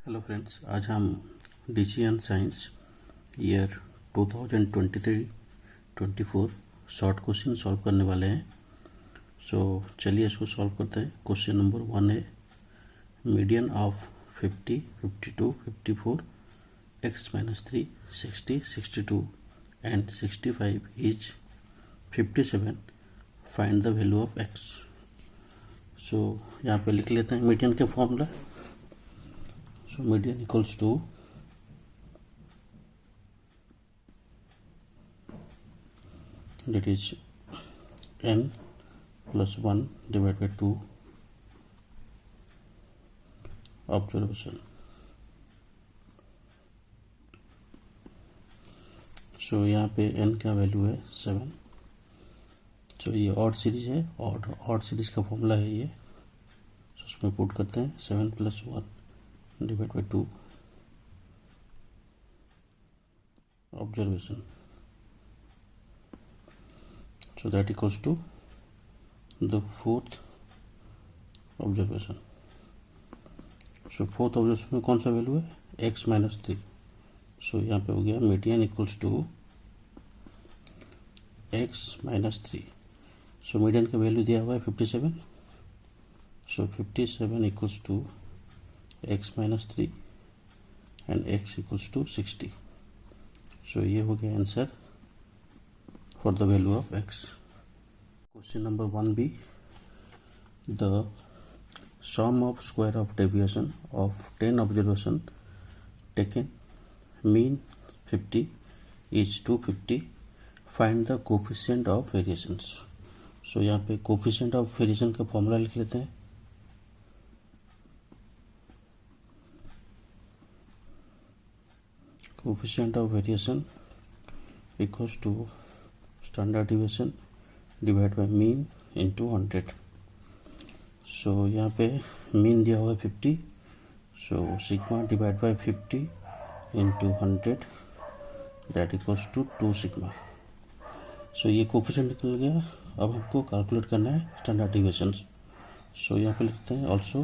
Hello friends, आज हम DCN science year 2023-24 short question solve करने वाले हैं। चलिए इसको सॉल्व करते हैं। क्वेश्चन नंबर 1 है median of 50, 52, 54, x-3, 60, 62 and 65 is 57। Find the value of x। यहाँ पे लिख लेते हैं मीडियन के formula. Median equals to that is n plus 1 divided by 2 observation. यहाँ पे n का वैल्यू है 7। ये ऑड सीरीज है, ऑड सीरीज का फॉर्मूला है ये। उसमें पुट करते हैं 7 plus 1 divided by 2 observation. That equals to the fourth observation. Fourth observation में कौन सा वैल्यू है? x-3। यहाँ पे हो गया median equals to x-3। Median का वैल्यू दिया हुआ है 57। 57 equals to x-3 and x equals to 60. ये हो गया answer for the value of x। Question number 1b, the sum of square of deviation of 10 observation taken mean 50 is 250। Find the coefficient of variations. यहाँ पे coefficient of variation का formula लिख लेते हैं। Coefficient of variation equals to standard deviation divided by mean into 100। यहाँ पे mean दिया हुआ है 50। sigma divided by 50 into 100 that equals to 2 sigma। ये कोफिशिएंट निकल गया। अब हमको कैलकुलेट करना है स्टैंडर्ड डिविएशन। यहाँ पे लिखते हैं also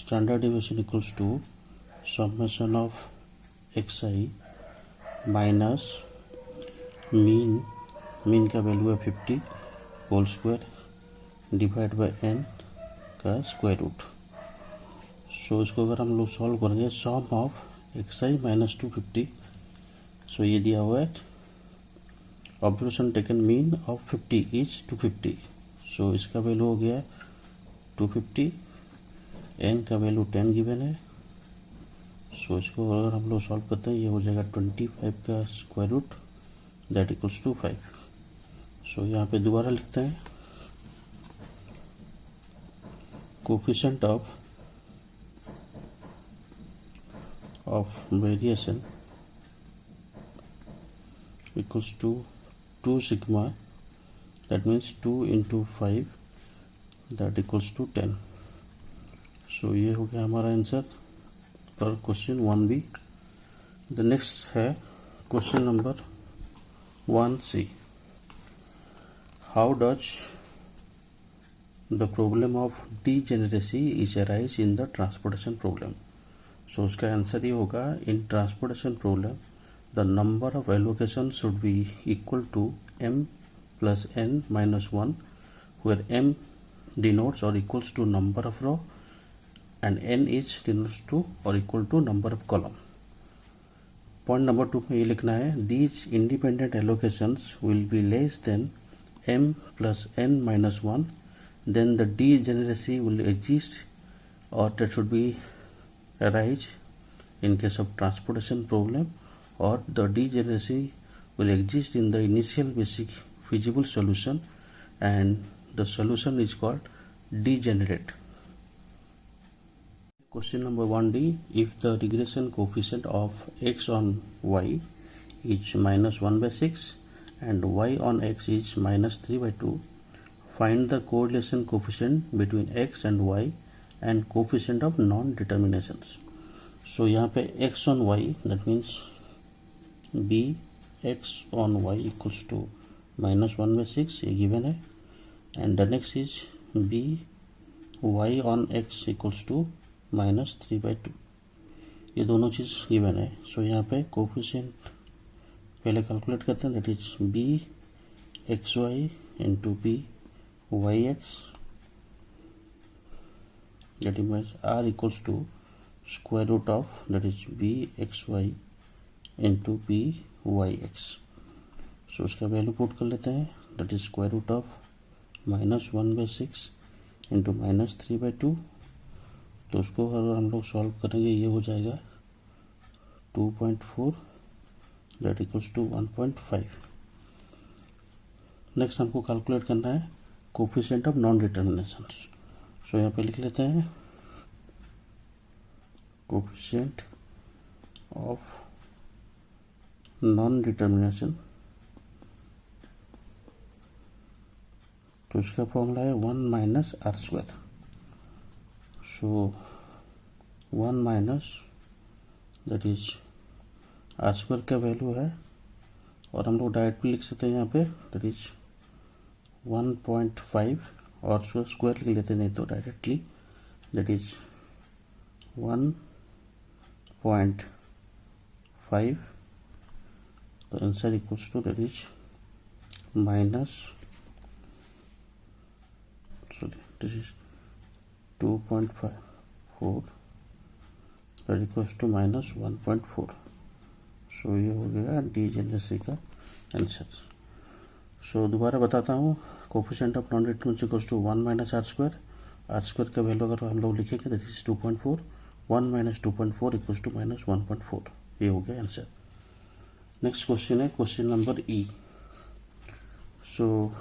standard deviation equals to summation of xi minus mean का वैल्यू है 50 whole square divide by n का स्क्वायर रूट। इसको अगर हम लोग सॉल्व करेंगे सम ऑफ xi माइनस 250। ये दिया हुआ है observation taken mean of 50 is 250। इसका वैल्यू हो गया 250। n का वैल्यू 10 गिवन है। इसको अगर हम लोग सॉल्व करते हैं ये हो जाएगा 25 का square root that equals to 5। यहाँ पे दोबारा लिखते हैं coefficient of variation equals to 2 sigma that means 2 into 5 that equals to 10। ये हो गया हमारा आंसर पर क्वेश्चन 1b। द नेक्स्ट है question number 1c। How does the problem of degeneracy is arise in the transportation problem. उसका answer ये होगा in transportation problem the number of allocation should B equal to m plus n minus 1 where m denotes or equals to number of row and n is denotes to or equal to number of column। Point number 2 में ये लिखना है these independent allocations will be less than m plus n minus 1 then the degeneracy will exist or that should be arise in case of transportation problem or the degeneracy will exist in the initial basic feasible solution and the solution is called degenerate। Question number 1d, if the regression coefficient of x on y is minus 1 by 6 and y on x is minus 3 by 2, find the correlation coefficient between x and y and coefficient of non-determinations। यहाँ पे x on y that means b x on y equals to minus 1 by 6 ये given है and the next is b y on x equals to -3/2। ये दोनों चीज़ given है। सो यहाँ पे coefficient पहले कैलकुलेट करते हैं, that is B X Y into B Y X, that means r equals to square root of that is b x y into b y x। सो उसका value put कर लेते हैं, that is square root of -1/6 into -3/2। तो उसको अगर हम लोग solve करेंगे ये हो जाएगा 2.4 that equals to 1.5। नेक्स्ट हमको कैलकुलेट करना है कोफिशिएंट ऑफ नॉन डिटर्मिनेशंस। सो यहाँ पे लिख लेते हैं कोफिशिएंट ऑफ नॉन डिटर्मिनेशन। तो इसका फॉर्मूला है 1 minus R square. So 1 minus that is R square का वैल्यू है, और हम लोग डायरेक्ट भी लिख सकते हैं यहाँ पे, दैट इज 1.5 और स्क्वायर लिख लेते नहीं तो डायरेक्टली, दैट इज 1.5। तो answer equals to that is this is 2.54 that equals to -1.4। So ये हो गया डीजेनरेसी का आंसर। सो दोबारा बताता हूँ, coefficient of non determination equals to 1 minus R square. R square का वैल्यू अगर हम लोग लिखेंगे that is 2.4, 1 minus 2.4 equals to -1.4। ये हो गया आंसर। नेक्स्ट क्वेश्चन है question number E. So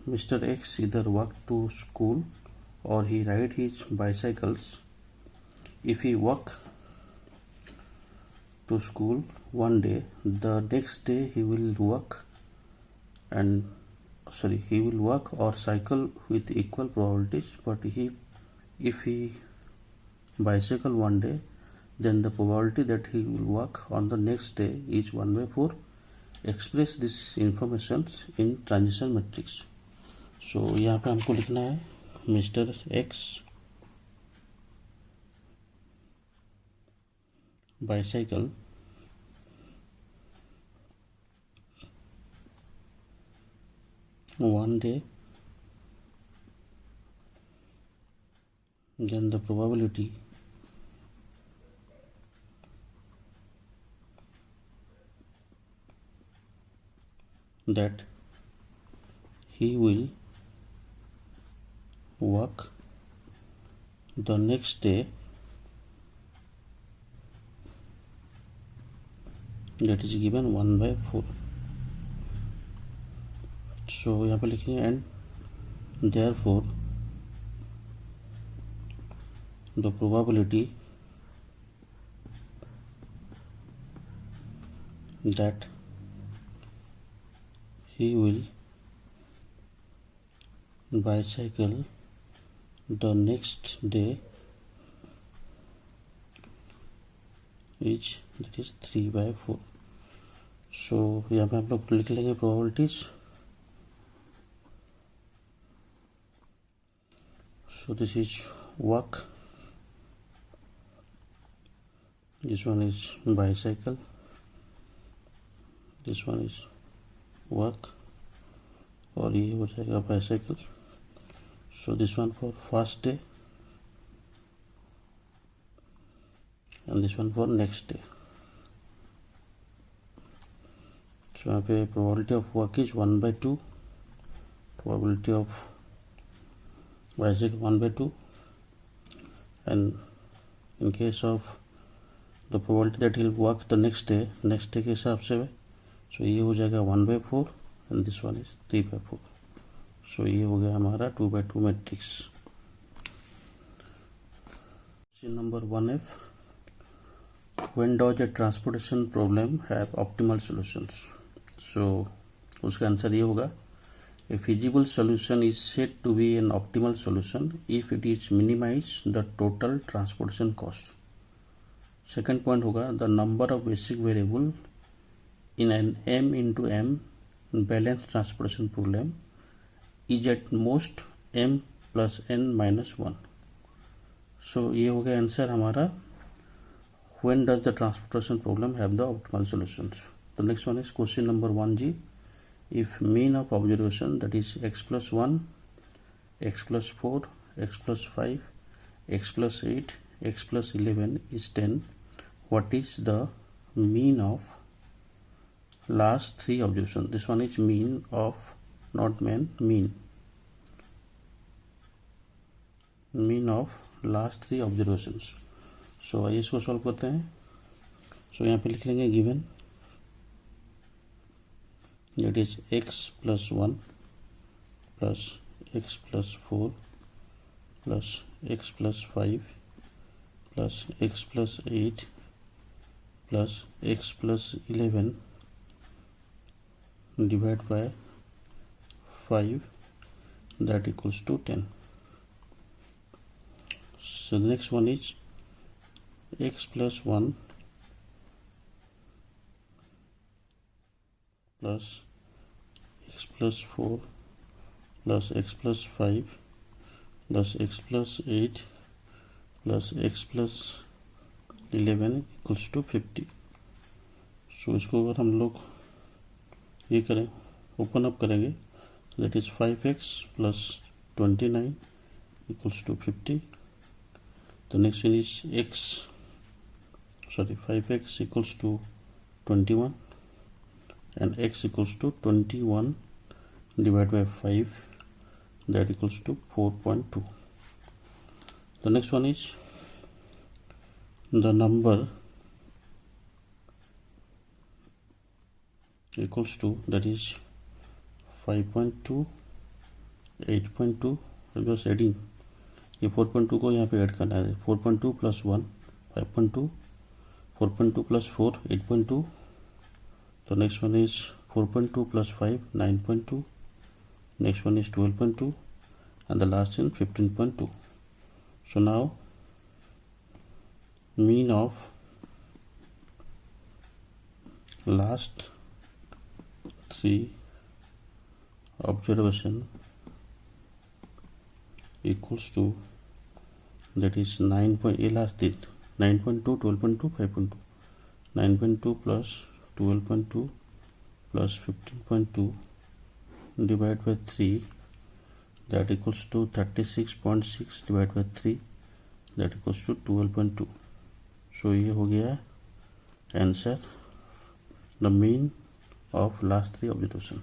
mister X इधर वॉक टू स्कूल और he ride his bicycles. If he walk to school one day, the next day he will walk or cycle with equal probabilities, but if he bicycle one day, then the probability that he will walk on the next day is 1/4। express this information in transition matrix। so यहाँ पे हमको लिखना है mister x bicycle one day, then the probability that he will walk the next day, that is given 1/4। सो यहाँ पे लिखेंगे and therefore the probability that he will bicycle the next day is that is 3/4। सो यहाँ पे हम लोग लिख लेंगे probabilities. So this is walk, this one is bicycle, this one is walk, और ये हो जाएगा bicycle। So this one for first day and this one for next day। So यहाँ पे probability of walk is 1/2, probability of bicycle 1/2, and in case of the probability that he'll walk the next day के हिसाब से, सो ये हो जाएगा 1/4 and this one is 3/4। सो ये हो गया हमारा 2/2 matrix. Question number 1F, when does a transportation problem have optimal solutions। सो उसका आंसर ये होगा, a feasible solution is said to be an optimal solution if it is minimize the total transportation cost। Second point होगा, the number of basic variable in an m into m balanced transportation problem is at most m plus n minus 1। सो ये हो गया answer हमारा when does the transportation problem have the optimal solutions? The next one is question number 1G. If mean of observation, that is x plus 1, x plus 4, x plus 5, x plus 8, x plus 11 is 10, what is the mean of last three observations? This one is mean of, not mean of last three observations. सो आइए इसको solve करते हैं. सो यहाँ पे लिख लेंगे given that is x plus 1 plus x plus 4 plus x plus 5 plus x plus 8 plus x plus 11 divide by 5 that equals to 10. So the next one is x plus 1 plus x plus 4 plus x plus 5 plus x plus 8 plus x plus 11 equals to 50. सो इसको अगर हम लोग ये करें, open up करेंगे, that is 5x plus 29 equals to 50. The next one is 5x equals to 21 and x equals to 21 divided by 5, that equals to 4.2. The next one is the number equals to, that is 5.2, 8.2. just adding ये 4.2 को यहाँ पे add करना है. 4.2 plus 1 5.2, 4.2 plus 4 8.2. The next one is 4.2 plus 5 9.2. Next one is 12.2 and the last one 15.2. So now mean of last three observation equals to, that is 9. last did 9.2, 12.2, 5.2. 9.2 plus 12.2 plus 15.2 divided by 3, that equals to 36.6 divided by 3, that equals to 12.2. So ये हो गया answer, the mean of last three observation.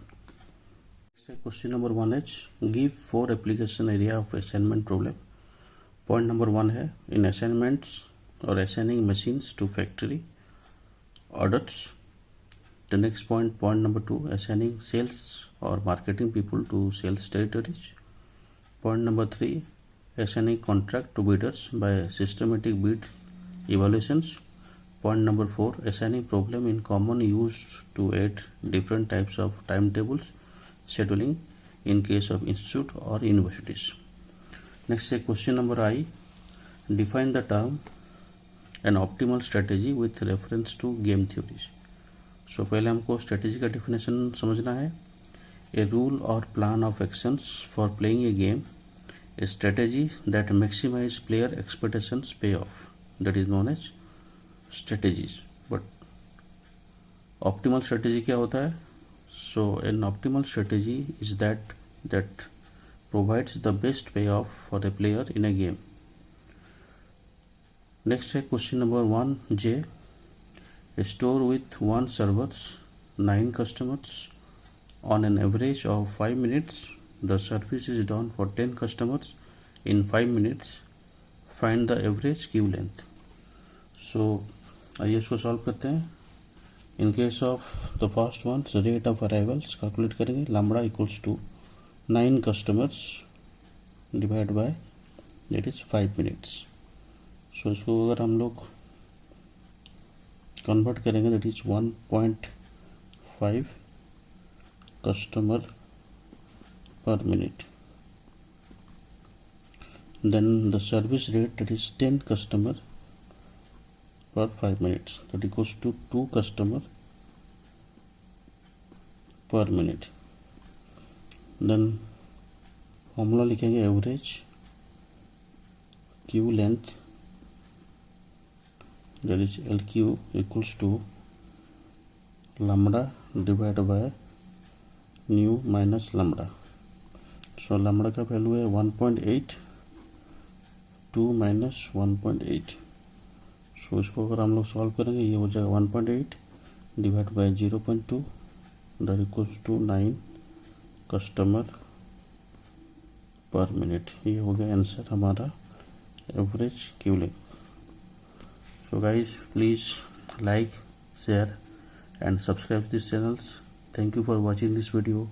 Question number 1H. Give 4 application area of assignment problem. Point number 1 है, in assignments or assigning machines to factory orders. The next point number 2, assigning sales or marketing people to sales territories. Point number 3, assigning contract to bidders by systematic bid evaluations. Point number 4, assigning problem in common used to add different types of timetables scheduling in case of institute or universities. Next is question number I. Define the term an optimal strategy with reference to game theories. So पहले हमको strategy का definition समझना है. A rule or plan of actions for playing a game, a strategy that maximize player expectations payoff, that is known as strategies. But optimal strategy क्या होता है? So an optimal strategy is that provides the best payoff for a player in a game. Next है question number 1J. A store with 1 servers, 9 customers. On an average of 5 minutes, the service is done for 10 customers in 5 minutes. Find the average queue length. So आइए इसको solve करते हैं. In case of the first one, the rate of arrivals calculate करेंगे. lambda equals to 9 customers divided by, that is 5 minutes. So इसको अगर हम लोग convert करेंगे, that is 1.5 customer per minute. Then the service rate, that is 10 customer per 5 minutes, that equals to 2 customer per minute. Then formula लिखेंगे average queue length, that is LQ equals to lambda divided by nu minus lambda. So lambda का value है 1.8, 2 minus 1.8. सो इसको अगर हम लोग solve करेंगे ये हो जाएगा 1.8 divide by 0.2 that equals to 9 customer per minute. ये हो गया आंसर हमारा average queuing. So guys please like, share and subscribe this channels. Thank you for watching this video.